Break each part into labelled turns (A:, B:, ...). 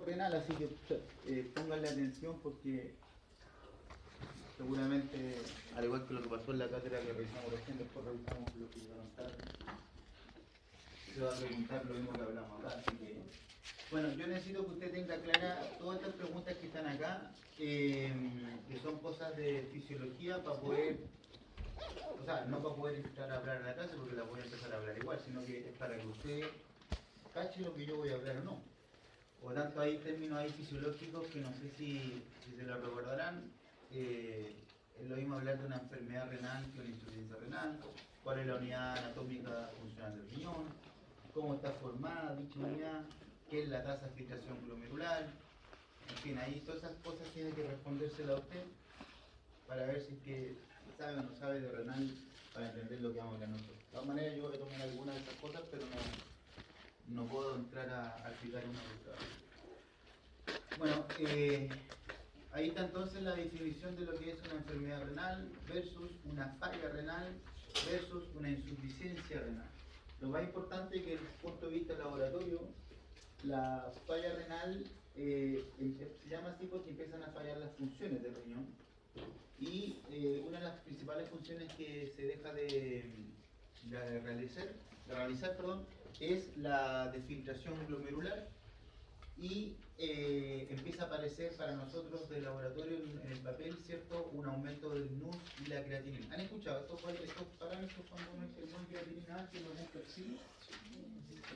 A: renal, así que pónganle atención porque seguramente, al igual que lo que pasó en la cátedra que revisamos recién, después revisamos lo que llegaron tarde, se va a preguntar lo mismo que hablamos acá. Así que, bueno, yo necesito que usted tenga clara todas estas preguntas que están acá, que son cosas de fisiología para poder, o sea, no para poder entrar a hablar en la clase porque la voy a empezar a hablar igual, sino que es para que usted cache lo que yo voy a hablar o no. Por lo tanto, hay términos ahí fisiológicos que no sé si se lo recordarán. Es lo mismo hablar de una enfermedad renal que una insuficiencia renal, cuál es la unidad anatómica funcional del riñón, cómo está formada dicha unidad, qué es la tasa de filtración glomerular, en fin, ahí todas esas cosas tiene que respondérsela a usted para ver si es que sabe o no sabe de renal para entender lo que vamos a hablar nosotros. De todas maneras, yo voy a tomar algunas de esas cosas, pero no puedo entrar a explicar una por otra. Bueno, ahí está entonces la definición de lo que es una enfermedad renal versus una falla renal versus una insuficiencia renal. Lo más importante es que desde el punto de vista laboratorio, la falla renal se llama así porque empiezan a fallar las funciones del riñón y una de las principales funciones que se deja de realizar, es la de filtración glomerular y empieza a aparecer para nosotros del laboratorio en el papel, ¿cierto?, un aumento del NUS y la creatinina. ¿Han escuchado estos parámetros cuando uno dice NUS y creatinina que no es un perfil?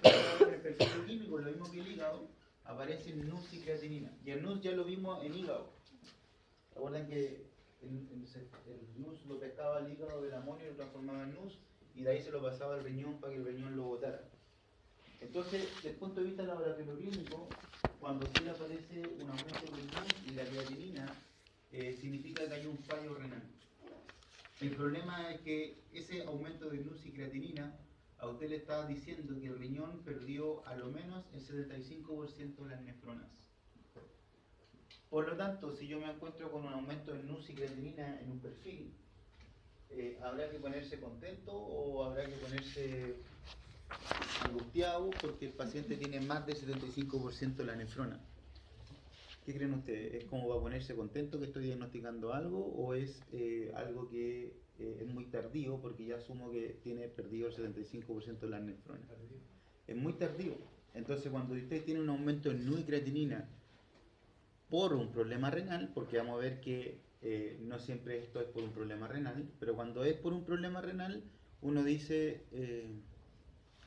A: En el perfil químico, lo mismo que el hígado, aparecen NUS y creatinina. Y el NUS ya lo vimos en hígado. Recuerden que el NUS lo pescaba el hígado del amonio y lo transformaba en NUS y de ahí se lo pasaba al riñón para que el riñón lo botara. Entonces, desde el punto de vista laboratorio clínico, cuando sí aparece un aumento del NUS y la creatinina, significa que hay un fallo renal. El problema es que ese aumento de NUS y creatinina a usted le está diciendo que el riñón perdió a lo menos el 75% de las nefronas. Por lo tanto, si yo me encuentro con un aumento de NUS y creatinina en un perfil, ¿habrá que ponerse contento o habrá que ponerse angustiado porque el paciente tiene más del 75% de la nefrona? ¿Qué creen ustedes? ¿Es como va a ponerse contento que estoy diagnosticando algo o es algo que es muy tardío porque ya asumo que tiene perdido el 75% de la nefrona? Es muy tardío. Entonces cuando usted tiene un aumento en NUS y creatinina por un problema renal, porque vamos a ver que no siempre esto es por un problema renal, pero cuando es por un problema renal, uno dice,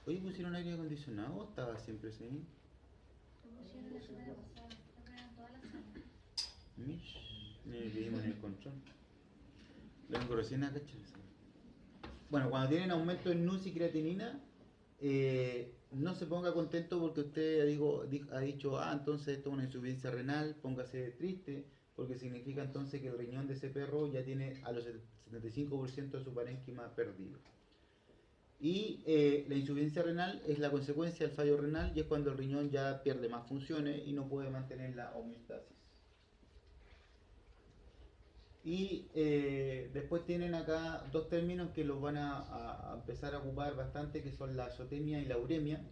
A: oye, ¿pusieron aire acondicionado o estaba siempre así?
B: Lo pusieron la semana pasada, lo ponen todas las semanas.
A: Mish, me pedimos en el control. Lo vengo recién a cachar. Bueno, cuando tienen aumento en NUS y creatinina, no se ponga contento porque usted ha dicho, entonces esto es una insuficiencia renal, póngase triste, porque significa entonces que el riñón de ese perro ya tiene a los 75% de su parénquima perdido. Y la insuficiencia renal es la consecuencia del fallo renal y es cuando el riñón ya pierde más funciones y no puede mantener la homeostasis. Y después tienen acá dos términos que los van a empezar a ocupar bastante, que son la azotemia y la uremia.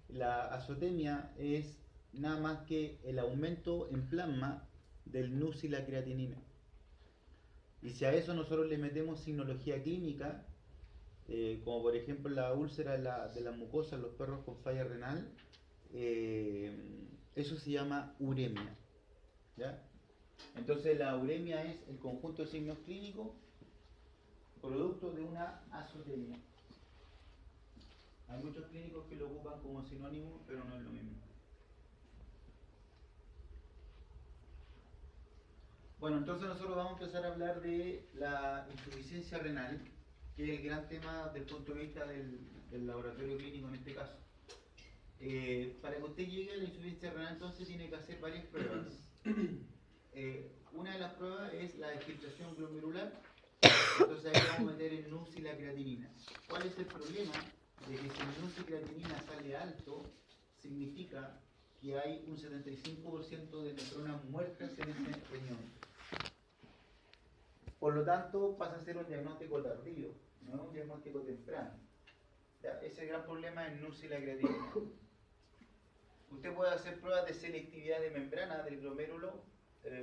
A: La azotemia es nada más que el aumento en plasma del NUS y la creatinina. Y si a eso nosotros le metemos signología clínica, como por ejemplo la úlcera de la mucosa en los perros con falla renal, eso se llama uremia. ¿Ya? Entonces la uremia es el conjunto de signos clínicos producto de una azotemia. Hay muchos clínicos que lo ocupan como sinónimo, pero no es lo mismo. Bueno, entonces nosotros vamos a empezar a hablar de la insuficiencia renal, que es el gran tema desde el punto de vista del laboratorio clínico en este caso. Para que usted llegue a la insuficiencia renal, entonces tiene que hacer varias pruebas. Una de las pruebas es la filtración glomerular. Entonces ahí vamos a meter el NUS y la creatinina. ¿Cuál es el problema? De que si el NUS y creatinina sale alto, significa que hay un 75% de nefronas muertas en ese riñón. Por lo tanto, pasa a ser un diagnóstico tardío, no es un diagnóstico temprano. ¿Ya? Ese es el gran problema del NUS y la creatinina. Usted puede hacer pruebas de selectividad de membrana del glomérulo.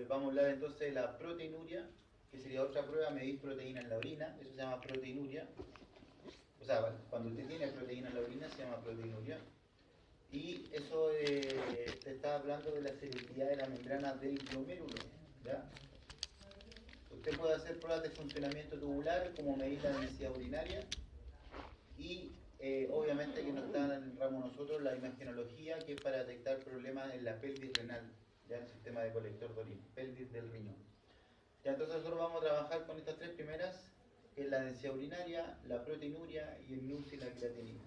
A: Vamos a hablar entonces de la proteinuria, que sería otra prueba, medir proteína en la orina, eso se llama proteinuria. O sea, cuando usted tiene proteína en la orina se llama proteinuria. Y eso te está hablando de la selectividad de la membrana del glomérulo, ¿ya? Usted puede hacer pruebas de funcionamiento tubular, como medir la densidad urinaria. Y obviamente que no está en el ramo nosotros la imagenología, que es para detectar problemas en la pelvis renal, ya el sistema de colector de orina, pelvis del riñón. Ya, entonces nosotros vamos a trabajar con estas tres primeras, que es la densidad urinaria, la proteinuria y el NUS y la creatinina.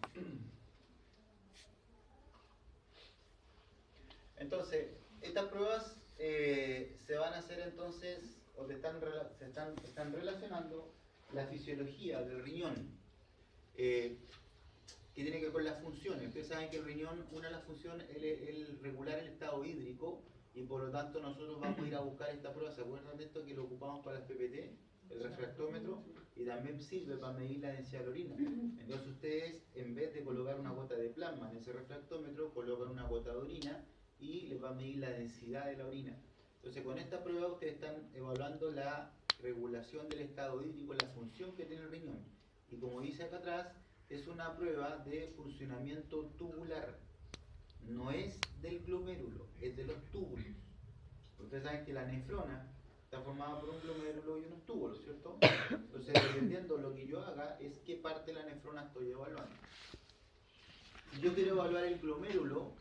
A: Entonces, estas pruebas se van a hacer entonces, o están relacionando la fisiología del riñón, que tiene que ver con las funciones. Ustedes saben que el riñón, una de las funciones es el regular el estado hídrico, y por lo tanto nosotros vamos a ir a buscar esta prueba. ¿Se acuerdan de esto que lo ocupamos para las PPT? El refractómetro, y también sirve para medir la densidad de la orina. Entonces ustedes, en vez de colocar una gota de plasma en ese refractómetro, colocan una gota de orina y les va a medir la densidad de la orina. Entonces con esta prueba ustedes están evaluando la regulación del estado hídrico, la función que tiene el riñón. Y como dice acá atrás, es una prueba de funcionamiento tubular. No es del glomérulo, es de los túbulos. Ustedes saben que la nefrona está formada por un glomérulo y unos túbulos, ¿cierto? Entonces, dependiendo de lo que yo haga, es qué parte de la nefrona estoy evaluando. Si yo quiero evaluar el glomérulo,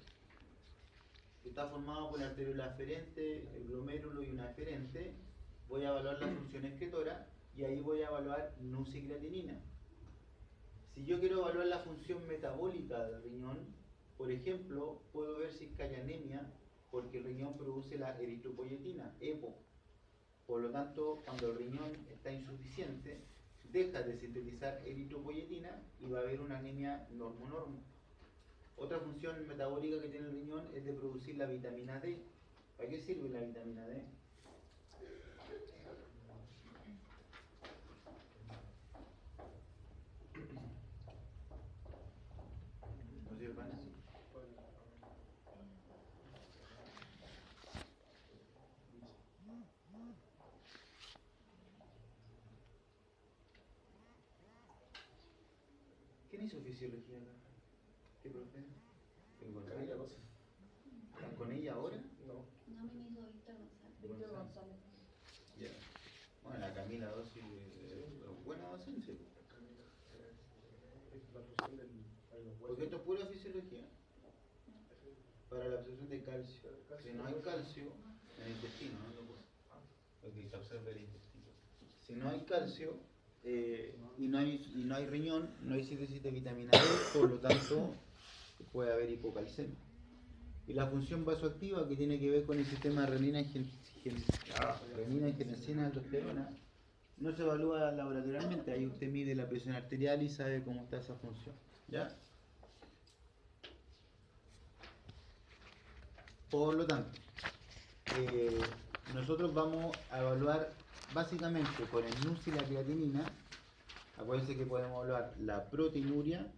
A: que está formado por la arteriola aferente, el glomérulo y una aferente, voy a evaluar la función excretora y ahí voy a evaluar NUS y creatinina. Si yo quiero evaluar la función metabólica del riñón, por ejemplo, puedo ver si hay anemia, porque el riñón produce la eritropoyetina, EPO. Por lo tanto, cuando el riñón está insuficiente, deja de sintetizar eritropoyetina y va a haber una anemia normo-normo. Otra función metabólica que tiene el riñón es de producir la vitamina D. ¿Para qué sirve la vitamina D? ¿No sirve para nada? ¿Quién hizo fisiología acá? ¿Qué profe? ¿Están con ella ahora?
B: No, me hizo Víctor González.
A: Ya. Bueno, la Camila Dossi, buena docencia. Porque esto es pura fisiología. Para la absorción de calcio. Si no hay calcio, en el intestino, ¿no? Porque se absorbe el intestino. Si no hay calcio y no hay riñón, no hay síntesis de vitamina D, por lo tanto puede haber hipocalcemia. Y la función vasoactiva, que tiene que ver con el sistema renina, angiotensina, aldosterona, no se evalúa laboratorialmente. Ahí usted mide la presión arterial y sabe cómo está esa función, ¿ya? Por lo tanto, nosotros vamos a evaluar básicamente con el NUS y la creatinina. Acuérdense que podemos evaluar la proteinuria,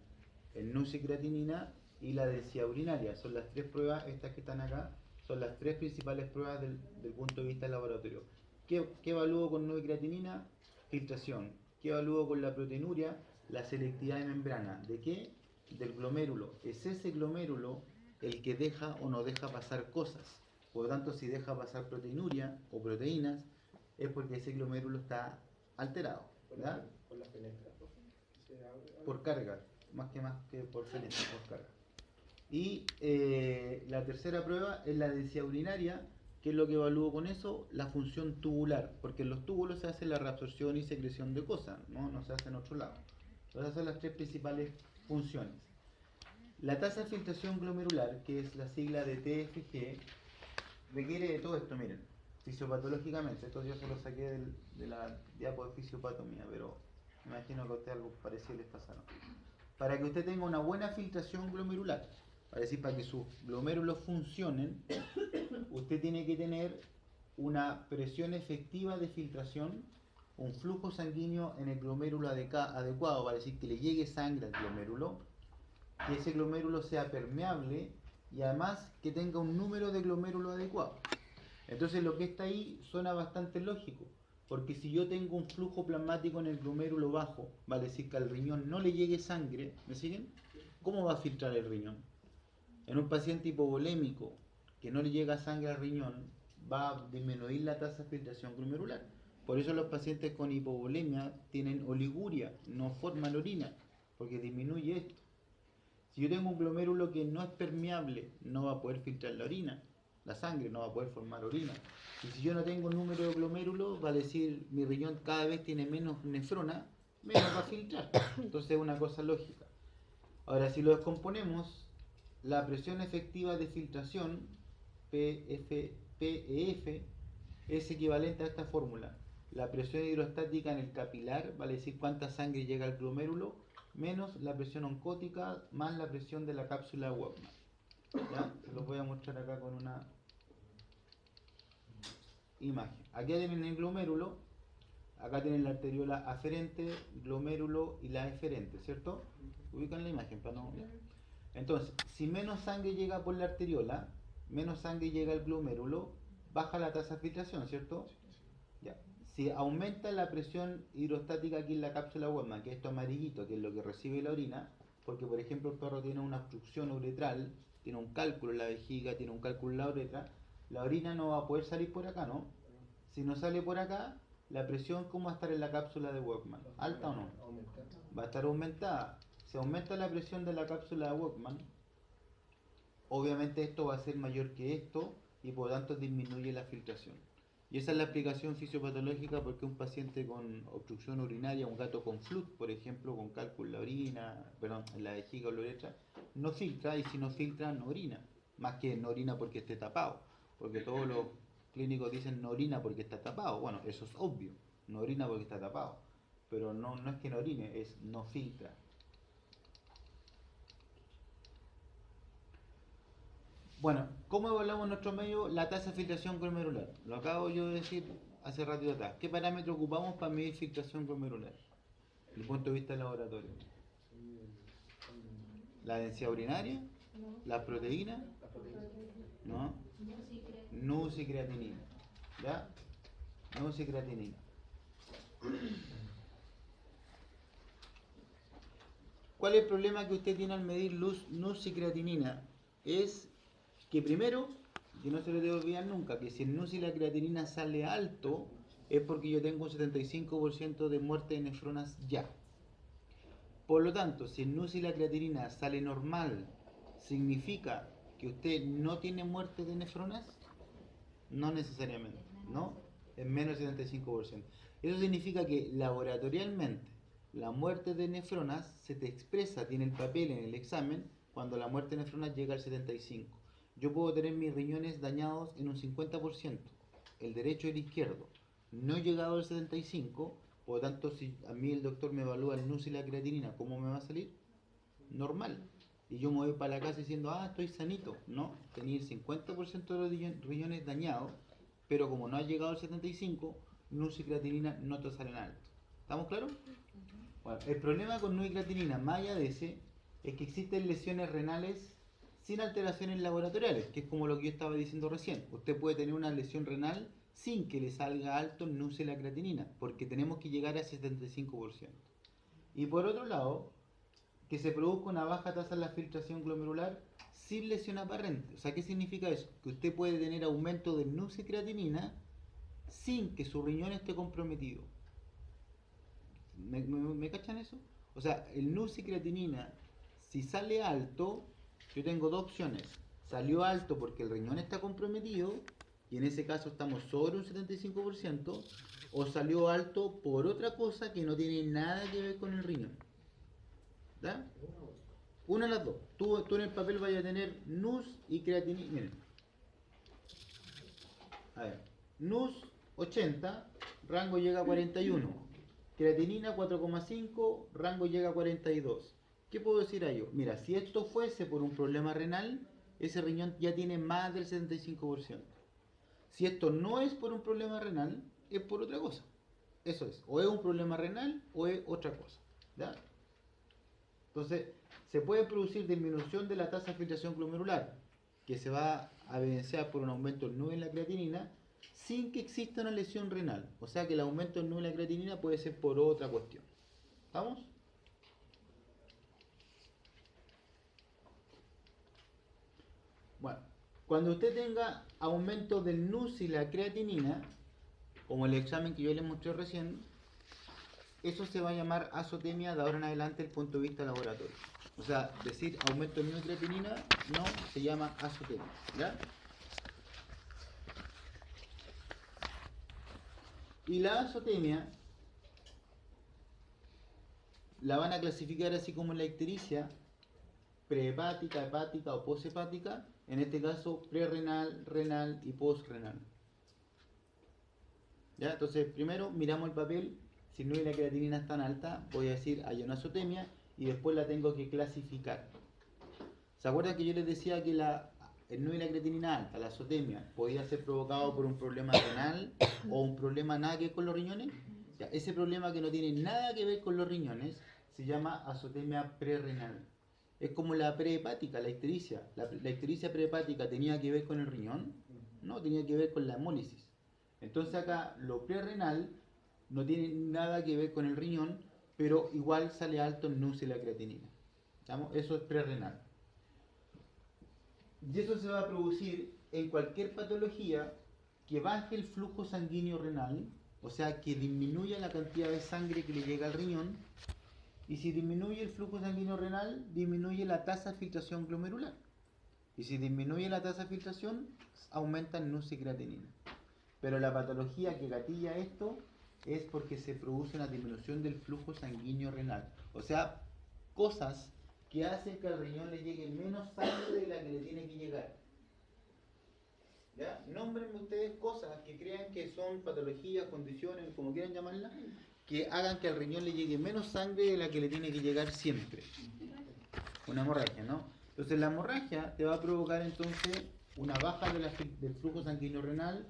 A: el NUS y creatinina y la densidad urinaria. Son las tres pruebas, estas que están acá, son las tres principales pruebas del punto de vista del laboratorio. ¿Qué evalúo con NUS y creatinina? Filtración. ¿Qué evalúo con la proteinuria? La selectividad de membrana. ¿De qué? Del glomérulo. Es ese glomérulo el que deja o no deja pasar cosas. Por lo tanto, si deja pasar proteinuria o proteínas, es porque ese glomérulo está alterado, ¿verdad?
C: Por la fenestra,
A: Por carga, más que por fenestra, por carga. Y la tercera prueba es la densidad urinaria. ¿Qué es lo que evalúo con eso? La función tubular, porque en los túbulos se hace la reabsorción y secreción de cosas, no se hace en otro lado. Entonces, esas son las tres principales funciones. La tasa de filtración glomerular, que es la sigla de TFG, requiere de todo esto, miren, fisiopatológicamente. Esto yo se lo saqué de la diapo de fisiopatomía, pero me imagino que a usted algo parecido les pasaron. Para que usted tenga una buena filtración glomerular, para que sus glomérulos funcionen, usted tiene que tener una presión efectiva de filtración, un flujo sanguíneo en el glomérulo adecuado, para decir que le llegue sangre al glomérulo, que ese glomérulo sea permeable y además que tenga un número de glomérulos adecuado. Entonces lo que está ahí suena bastante lógico, porque si yo tengo un flujo plasmático en el glomérulo bajo, vale decir que al riñón no le llegue sangre, ¿me siguen? ¿Cómo va a filtrar el riñón? En un paciente hipovolémico que no le llega sangre al riñón, va a disminuir la tasa de filtración glomerular. Por eso los pacientes con hipovolemia tienen oliguria, no forman orina, porque disminuye esto. Si yo tengo un glomérulo que no es permeable, no va a poder filtrar la orina, la sangre, no va a poder formar orina. Y si yo no tengo número de glomérulos, va a decir mi riñón cada vez tiene menos nefrona, menos va a filtrar. Entonces es una cosa lógica. Ahora, si lo descomponemos, la presión efectiva de filtración, PEF, es equivalente a esta fórmula. La presión hidrostática en el capilar, vale decir cuánta sangre llega al glomérulo, menos la presión oncótica, más la presión de la cápsula Wagner. ¿Ya? Se los voy a mostrar acá con una imagen. Aquí tienen el glomérulo, acá tienen la arteriola aferente, glomérulo y la eferente, ¿cierto? Ubican la imagen para no... Entonces, si menos sangre llega por la arteriola, menos sangre llega al glomérulo, baja la tasa de filtración, ¿cierto? Ya. Si aumenta la presión hidrostática aquí en la cápsula Webman, que es esto amarillito, que es lo que recibe la orina, porque por ejemplo el perro tiene una obstrucción uretral, tiene un cálculo en la vejiga, tiene un cálculo en la uretra, la orina no va a poder salir por acá, ¿no? Si no sale por acá, la presión, ¿cómo va a estar en la cápsula de Webman? ¿Alta o no? Va a estar aumentada. Si aumenta la presión de la cápsula de Webman, obviamente esto va a ser mayor que esto y por lo tanto disminuye la filtración. Y esa es la explicación fisiopatológica porque un paciente con obstrucción urinaria, un gato con flut, por ejemplo, con cálculo en la orina, perdón, en la vejiga o la uretra, no filtra, y si no filtra, no orina. Más que no orina porque esté tapado, porque todos los clínicos dicen no orina porque está tapado. Bueno, eso es obvio, no orina porque está tapado, pero no es que no orine, es no filtra. Bueno, ¿cómo evaluamos en nuestro medio la tasa de filtración glomerular? Lo acabo yo de decir hace ratito atrás. ¿Qué parámetro ocupamos para medir filtración glomerular? Desde el punto de vista del laboratorio. ¿La densidad urinaria? ¿Las proteínas? ¿No? NUS y creatinina. ¿Ya? NUS y creatinina. ¿Cuál es el problema que usted tiene al medir NUS y creatinina? Es que primero, que no se lo debo olvidar nunca, que si el NUS y la creatinina sale alto, es porque yo tengo un 75% de muerte de nefronas ya. Por lo tanto, si el NUS y la creatinina sale normal, ¿significa que usted no tiene muerte de nefronas? No necesariamente, ¿no? Es menos del 75%. Eso significa que laboratorialmente la muerte de nefronas se te expresa, tiene el papel en el examen, cuando la muerte de nefronas llega al 75%. Yo puedo tener mis riñones dañados en un 50%, el derecho y el izquierdo. No he llegado al 75%, por lo tanto, si a mí el doctor me evalúa el NUS y la creatinina, ¿cómo me va a salir? Normal. Y yo me voy para la casa diciendo, estoy sanito. No, tenía el 50% de los riñones dañados, pero como no ha llegado al 75%, NUS y creatinina no te salen alto. ¿Estamos claros? Bueno, el problema con NUS y creatinina, más allá de ese, es que existen lesiones renales sin alteraciones laboratoriales, que es como lo que yo estaba diciendo recién. Usted puede tener una lesión renal sin que le salga alto el NUS y la creatinina, porque tenemos que llegar a 75%. Y por otro lado, que se produzca una baja tasa de la filtración glomerular sin lesión aparente. O sea, ¿qué significa eso? Que usted puede tener aumento del NUS y creatinina sin que su riñón esté comprometido. ¿Me cachan eso? O sea, el NUS y creatinina, si sale alto, yo tengo dos opciones. Salió alto porque el riñón está comprometido, y en ese caso estamos sobre un 75%, o salió alto por otra cosa que no tiene nada que ver con el riñón. ¿Da? Una de las dos. Tú en el papel vayas a tener NUS y creatinina. Miren. A ver. NUS 80, rango llega a 41. Creatinina 4,5, rango llega a 42. ¿Qué puedo decir a ello? Mira, si esto fuese por un problema renal, ese riñón ya tiene más del 75%. Si esto no es por un problema renal, es por otra cosa. Eso es. O es un problema renal o es otra cosa. ¿Ya? Entonces, se puede producir disminución de la tasa de filtración glomerular, que se va a evidenciar por un aumento del NUE en la creatinina sin que exista una lesión renal. O sea que el aumento del NUE en la creatinina puede ser por otra cuestión. ¿Estamos? Bueno, cuando usted tenga aumento del NUS y la creatinina, como el examen que yo les mostré recién, eso se va a llamar azotemia de ahora en adelante desde el punto de vista laboratorio. O sea, decir aumento del NUS y creatinina no se llama azotemia, ¿ya? Y la azotemia la van a clasificar así como en la ictericia, prehepática, hepática o poshepática, en este caso prerrenal, renal y postrenal. ¿Ya? Entonces, primero miramos el papel, si no hay la creatinina es tan alta, voy a decir hay una azotemia y después la tengo que clasificar. ¿Se acuerdan que yo les decía que el no y la creatinina alta, la azotemia, podía ser provocado por un problema renal o un problema nada que ver con los riñones? Ya, ese problema que no tiene nada que ver con los riñones se llama azotemia prerrenal. Es como la prehepática, la ictericia. La ictericia prehepática tenía que ver con el riñón, no, tenía que ver con la hemólisis. Entonces acá lo prerrenal no tiene nada que ver con el riñón, pero igual sale alto el NUS y la creatinina. ¿Estamos? Eso es prerrenal. Y eso se va a producir en cualquier patología que baje el flujo sanguíneo renal, o sea, que disminuya la cantidad de sangre que le llega al riñón, y si disminuye el flujo sanguíneo renal, disminuye la tasa de filtración glomerular. Y si disminuye la tasa de filtración, aumenta el NUS y creatinina. Pero la patología que gatilla esto es porque se produce una disminución del flujo sanguíneo renal. O sea, cosas que hacen que al riñón le llegue menos sangre de la que le tiene que llegar. ¿Ya? Nómbrenme ustedes cosas que crean que son patologías, condiciones, como quieran llamarlas, que hagan que al riñón le llegue menos sangre de la que le tiene que llegar siempre. Una hemorragia, ¿no? Entonces la hemorragia te va a provocar entonces una baja del flujo sanguíneo renal.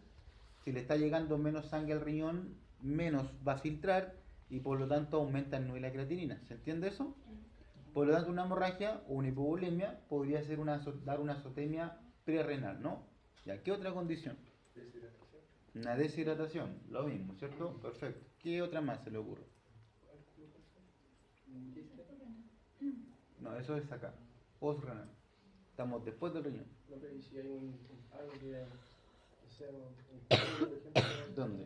A: Si le está llegando menos sangre al riñón, menos va a filtrar y por lo tanto aumenta el NUE y la creatinina. ¿Se entiende eso? Por lo tanto, una hemorragia o una hipovolemia podría ser dar una azotemia prerrenal, ¿no? ¿Ya? ¿Qué otra condición?
C: Deshidratación.
A: Una deshidratación, lo mismo, ¿cierto? Perfecto. ¿Qué otra más se le ocurre? No, eso es acá, postrenal. Estamos después del riñón.
C: No, pero ¿y si hay algo que sea un cambio, por ejemplo,
A: ¿Dónde?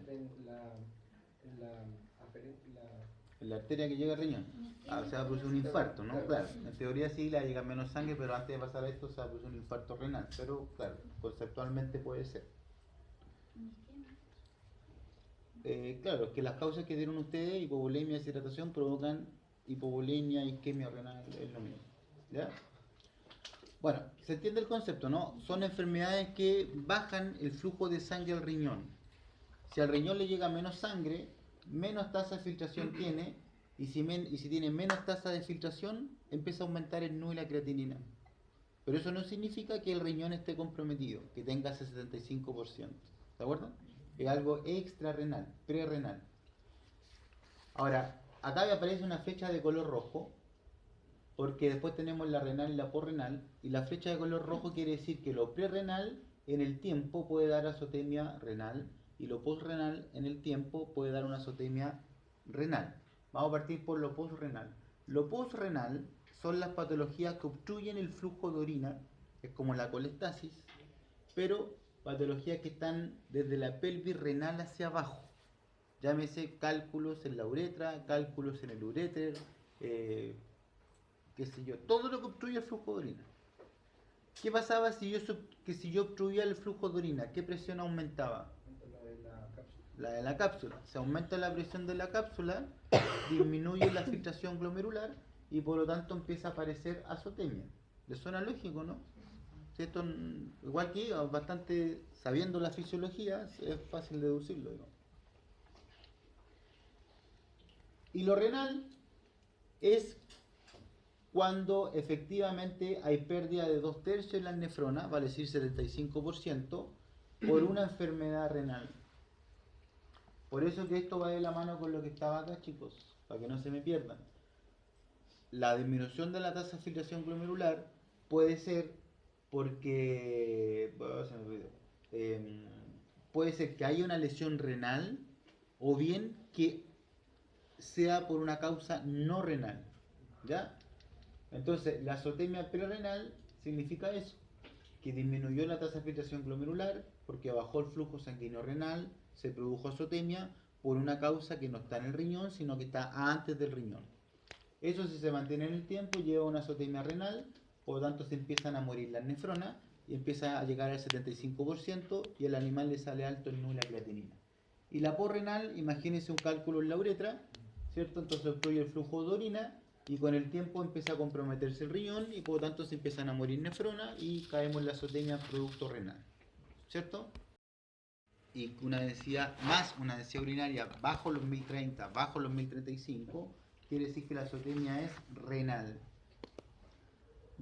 A: En la arteria que llega al riñón. Ah, se va a producir un infarto, ¿no? Claro. En teoría sí le llega menos sangre, pero antes de pasar a esto se va a producir un infarto renal. Pero claro, conceptualmente puede ser. Claro, es que las causas que dieron ustedes, hipovolemia y deshidratación, provocan hipovolemia, isquemia renal, es lo mismo. ¿Ya? Bueno, se entiende el concepto, ¿no? Son enfermedades que bajan el flujo de sangre al riñón. Si al riñón le llega menos sangre, menos tasa de filtración tiene, y si tiene menos tasa de filtración, empieza a aumentar el NUE y la creatinina. Pero eso no significa que el riñón esté comprometido, que tenga ese 75%. ¿De acuerdo? Es algo extrarrenal, prerrenal. Ahora, acá me aparece una flecha de color rojo, porque después tenemos la renal y la postrenal, y la flecha de color rojo quiere decir que lo prerrenal en el tiempo puede dar azotemia renal, y lo postrenal en el tiempo puede dar una azotemia renal. Vamos a partir por lo postrenal. Lo postrenal son las patologías que obstruyen el flujo de orina, es como la colestasis, pero patologías que están desde la pelvis renal hacia abajo. Llámese cálculos en la uretra, cálculos en el uréter, qué sé yo, todo lo que obstruye el flujo de orina. ¿Qué pasaba si yo obstruía el flujo de orina? ¿Qué presión aumentaba? La de la cápsula. Se aumenta la presión de la cápsula, disminuye la filtración glomerular y por lo tanto empieza a aparecer azotemia. ¿Les suena lógico, no? Si esto, igual que bastante sabiendo la fisiología, es fácil deducirlo, digamos. Y lo renal es cuando efectivamente hay pérdida de 2/3 en la nefrona, vale decir 75%, por una enfermedad renal. Por eso que esto va de la mano con lo que estaba acá, chicos, para que no se me pierdan. La disminución de la tasa de filtración glomerular puede ser porque bueno, se me olvidó. Puede ser que haya una lesión renal o bien que sea por una causa no renal, ¿ya? Entonces, la azotemia prerrenal significa eso, que disminuyó la tasa de filtración glomerular porque bajó el flujo sanguíneo renal, se produjo azotemia por una causa que no está en el riñón, sino que está antes del riñón. Eso, si se mantiene en el tiempo, lleva a una azotemia renal, por lo tanto se empiezan a morir las nefronas y empieza a llegar al 75% y al animal le sale alto el NU y la creatinina. Y la posrenal, imagínense un cálculo en la uretra, ¿cierto? Entonces obstruye el flujo de orina y con el tiempo empieza a comprometerse el riñón y por lo tanto se empiezan a morir nefronas y caemos en la azotemia producto renal, ¿cierto? Y una densidad más, una densidad urinaria bajo los 1030, bajo los 1035, quiere decir que la azotemia es renal.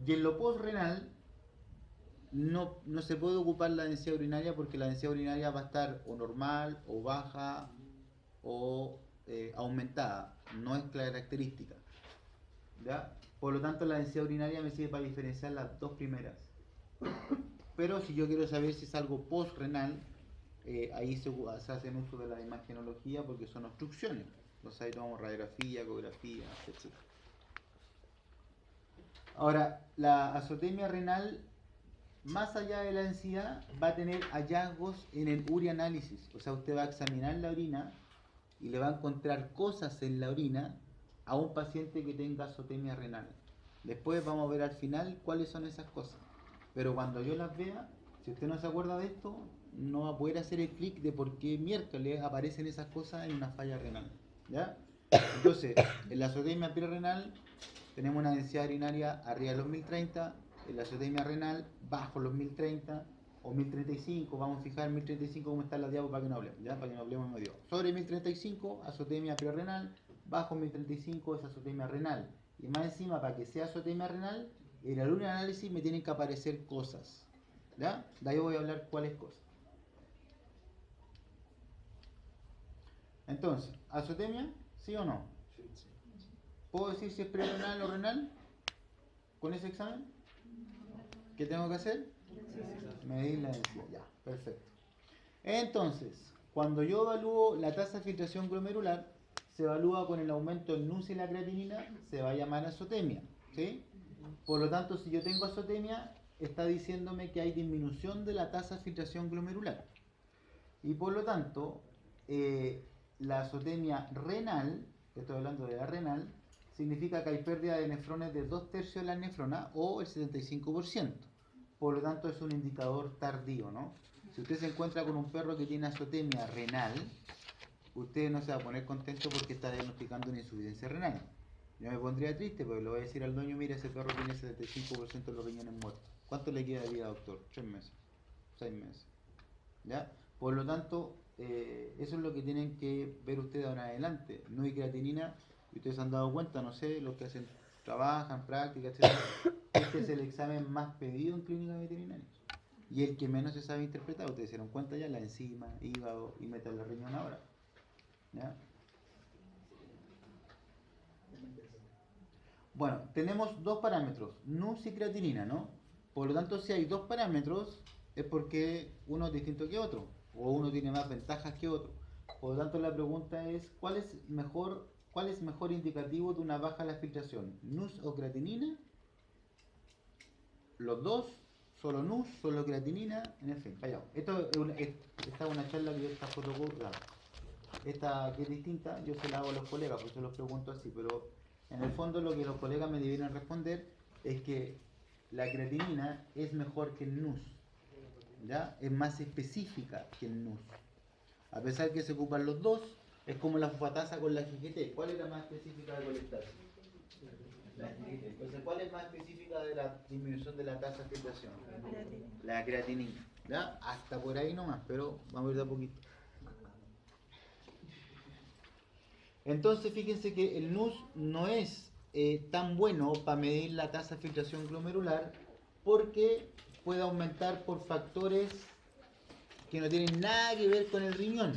A: Y en lo postrenal no se puede ocupar la densidad urinaria porque la densidad urinaria va a estar o normal, o baja, o aumentada. No es característica, ¿ya? Por lo tanto, la densidad urinaria me sirve para diferenciar las dos primeras. Pero si yo quiero saber si es algo postrenal, ahí se hacen uso de la imagenología porque son obstrucciones. Entonces ahí tomamos radiografía, ecografía, etc. Ahora, la azotemia renal, más allá de la densidad, va a tener hallazgos en el urianálisis. O sea, usted va a examinar la orina y le va a encontrar cosas en la orina a un paciente que tenga azotemia renal. Después vamos a ver al final cuáles son esas cosas. Pero cuando yo las vea, si usted no se acuerda de esto, no va a poder hacer el clic de por qué miércoles aparecen esas cosas en una falla renal, ¿ya? Entonces, en la azotemia prerrenal tenemos una densidad urinaria arriba de los 1030, en la azotemia renal bajo los 1030 o 1035, vamos a fijar 1035 como está en la diapo para que no hablemos, ¿ya? Para que no hablemos medio. Sobre 1035, azotemia prerrenal, bajo 1035 es azotemia renal. Y más encima, para que sea azotemia renal, en el urianálisis me tienen que aparecer cosas, ¿ya? De ahí voy a hablar cuáles cosas. Entonces, azotemia, ¿sí o no? ¿Puedo decir si es prerrenal o renal con ese examen? ¿Qué tengo que hacer? Medir la densidad. Ya, perfecto. Entonces, cuando yo evalúo la tasa de filtración glomerular, se evalúa con el aumento del NUS y la creatinina, se va a llamar azotemia, ¿sí? Por lo tanto, si yo tengo azotemia, está diciéndome que hay disminución de la tasa de filtración glomerular. Y por lo tanto, la azotemia renal, que estoy hablando de la renal, significa que hay pérdida de nefrones de 2/3 de las nefronas o el 75%. Por lo tanto, es un indicador tardío, ¿no? Si usted se encuentra con un perro que tiene azotemia renal, usted no se va a poner contento porque está diagnosticando una insuficiencia renal. Yo me pondría triste porque le voy a decir al dueño, mira, ese perro tiene 75% de los riñones muertos. ¿Cuánto le queda de vida, doctor? 3 meses, 6 meses. ¿Ya? Por lo tanto, eso es lo que tienen que ver ustedes ahora en adelante. No hay creatinina, y ustedes se han dado cuenta, no sé, los que hacen, trabajan, prácticas, etc. Este es el examen más pedido en clínica veterinaria. Y el que menos se sabe interpretar. Ustedes se dieron cuenta ya, la enzima, hígado y metal de riñón ahora. ¿Ya? Bueno, tenemos dos parámetros, NUS y creatinina, ¿no? Por lo tanto, si hay dos parámetros, es porque uno es distinto que otro, o uno tiene más ventajas que otro. Por lo tanto, la pregunta es, ¿cuál es mejor indicativo de una baja de la filtración? ¿NUS o creatinina? Los dos, solo NUS, solo creatinina, en fin, vaya. Esta es una charla que yo esta fotocopiada. Esta que es distinta, yo se la hago a los colegas, pues yo los pregunto así, pero en el fondo lo que los colegas me debieron responder es que la creatinina es mejor que el NUS, ¿ya? Es más específica que el NUS. A pesar que se ocupan los dos, es como la fosfatasa con la GGT. ¿Cuál es la más específica de colestasa? La GGT. Entonces, ¿cuál es más específica de la disminución de la tasa de filtración? La creatinina. ¿Ya? Hasta por ahí nomás, pero vamos a ir de a poquito. Entonces, fíjense que el NUS no es tan bueno para medir la tasa de filtración glomerular porque puede aumentar por factores que no tienen nada que ver con el riñón.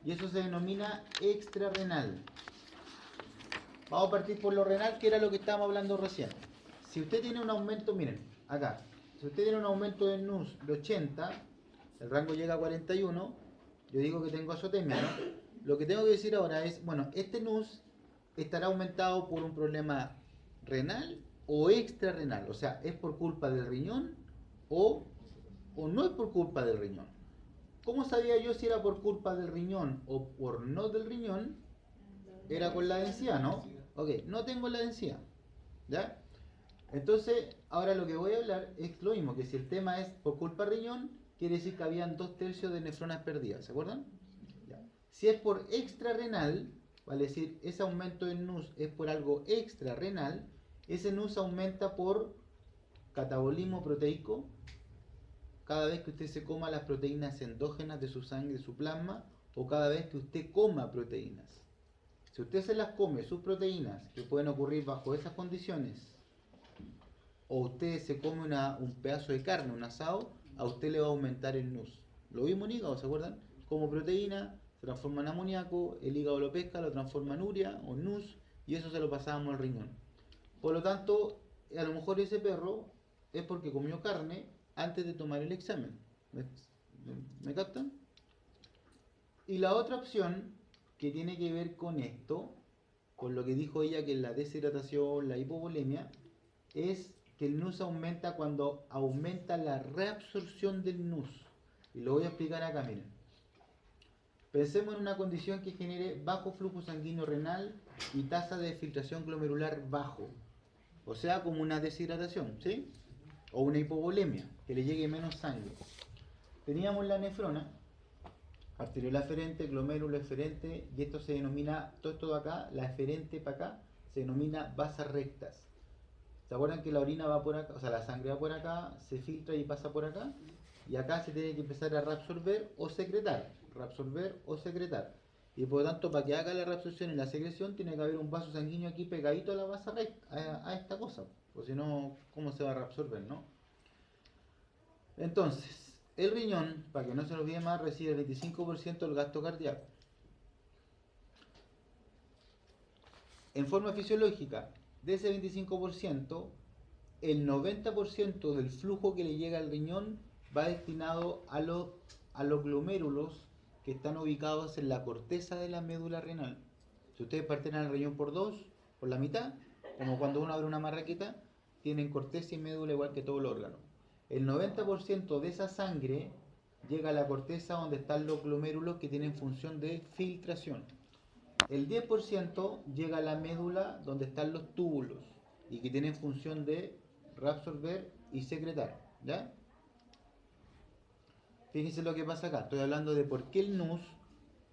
A: Y eso se denomina extrarrenal. Vamos a partir por lo renal, que era lo que estábamos hablando recién. Si usted tiene un aumento, miren, acá, si usted tiene un aumento del NUS de 80, el rango llega a 41, yo digo que tengo azotemia, ¿no? Lo que tengo que decir ahora es, bueno, este NUS estará aumentado por un problema renal o extrarrenal, o sea, ¿es por culpa del riñón o no es por culpa del riñón? ¿Cómo sabía yo si era por culpa del riñón o por no del riñón? Era con la densidad, ¿no? Ok, no tengo la densidad, ¿ya? Entonces, ahora lo que voy a hablar es lo mismo, que si el tema es por culpa del riñón, quiere decir que habían 2/3 de nefronas perdidas, ¿se acuerdan? Ya. Si es por extrarrenal, vale decir, ese aumento del NUS es por algo extrarrenal, ese NUS aumenta por catabolismo proteico, cada vez que usted se coma las proteínas endógenas de su sangre, de su plasma, o cada vez que usted coma proteínas. Si usted se las come, sus proteínas, que pueden ocurrir bajo esas condiciones, o usted se come un pedazo de carne, un asado, a usted le va a aumentar el NUS. Lo vimos en hígado, ¿se acuerdan? Como proteína, se transforma en amoníaco, el hígado lo pesca, lo transforma en urea o NUS, y eso se lo pasábamos al riñón. Por lo tanto, a lo mejor ese perro es porque comió carne antes de tomar el examen. ¿Me captan? Y la otra opción que tiene que ver con esto, con lo que dijo ella, que es la deshidratación, la hipovolemia, es que el NUS aumenta cuando aumenta la reabsorción del NUS. Y lo voy a explicar acá, miren. Pensemos en una condición que genere bajo flujo sanguíneo renal y tasa de filtración glomerular bajo. O sea, como una deshidratación, ¿sí? O una hipovolemia, que le llegue menos sangre. Teníamos la nefrona, arteriola eferente, glomérulo eferente, y esto se denomina, todo esto de acá, la eferente para acá, se denomina vasas rectas. ¿Se acuerdan que la orina va por acá, o sea, la sangre va por acá, se filtra y pasa por acá? Y acá se tiene que empezar a reabsorber o secretar, Y por lo tanto, para que haga la reabsorción y la secreción, tiene que haber un vaso sanguíneo aquí pegadito a la vasa recta, a esta cosa. O si no, ¿cómo se va a reabsorber, no? Entonces, el riñón, para que no se nos olvide más, recibe el 25% del gasto cardíaco. En forma fisiológica, de ese 25%, el 90% del flujo que le llega al riñón va destinado a los glomérulos que están ubicados en la corteza de la médula renal. Si ustedes parten el riñón por dos, por la mitad, como cuando uno abre una marraqueta, tienen corteza y médula igual que todo el órgano. El 90% de esa sangre llega a la corteza donde están los glomérulos que tienen función de filtración. El 10% llega a la médula donde están los túbulos y que tienen función de reabsorber y secretar, ¿ya? Fíjense lo que pasa acá. Estoy hablando de por qué el NUS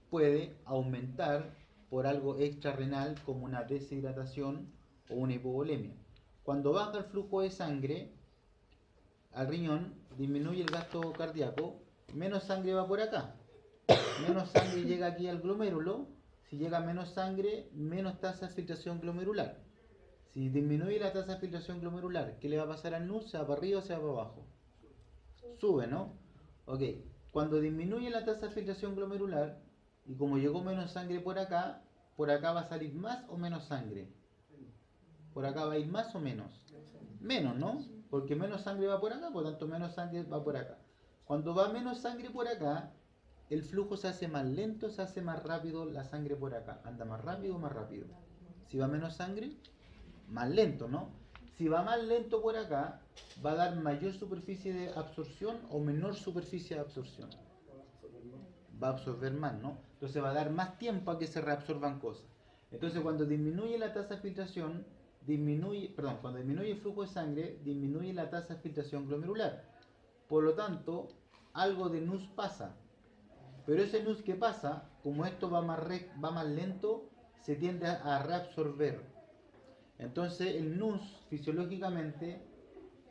A: puede aumentar por algo extrarrenal como una deshidratación o una hipovolemia. Cuando baja el flujo de sangre al riñón, disminuye el gasto cardíaco, menos sangre va por acá. Menos sangre llega aquí al glomérulo. Si llega menos sangre, menos tasa de filtración glomerular. Si disminuye la tasa de filtración glomerular, ¿qué le va a pasar al NUS? ¿Se va para arriba o se va para abajo? Sube, ¿no? Ok. Cuando disminuye la tasa de filtración glomerular, y como llegó menos sangre por acá va a salir más o menos sangre. Por acá va a ir más o menos. Menos, ¿no? Porque menos sangre va por acá, por tanto menos sangre va por acá. Cuando va menos sangre por acá, el flujo se hace más lento, se hace más rápido la sangre por acá. Anda más rápido o más rápido. Si va menos sangre, más lento, ¿no? Si va más lento por acá, va a dar mayor superficie de absorción o menor superficie de absorción. Va a absorber más, ¿no? Entonces va a dar más tiempo a que se reabsorban cosas. Entonces cuando disminuye la tasa de filtración, cuando disminuye el flujo de sangre, disminuye la tasa de filtración glomerular. Por lo tanto, algo de NUS pasa. Pero ese NUS que pasa, como esto va más lento, se tiende a reabsorber. Entonces el NUS fisiológicamente,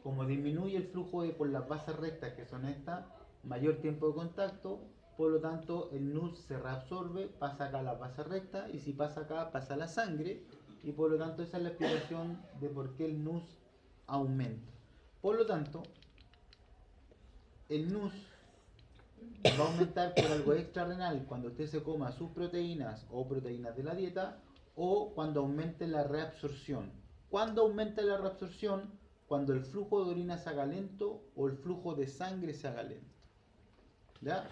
A: como disminuye el flujo por las vasas rectas que son estas, mayor tiempo de contacto, por lo tanto el NUS se reabsorbe, pasa acá a las vasas rectas, y si pasa acá, pasa a la sangre, y por lo tanto esa es la explicación de por qué el NUS aumenta. Por lo tanto, el NUS va a aumentar por algo extrarrenal cuando usted se coma sus proteínas o proteínas de la dieta, o cuando aumente la reabsorción. ¿Cuándo aumenta la reabsorción? cuando el flujo de orina se haga lento o el flujo de sangre se haga lento. ¿Ya?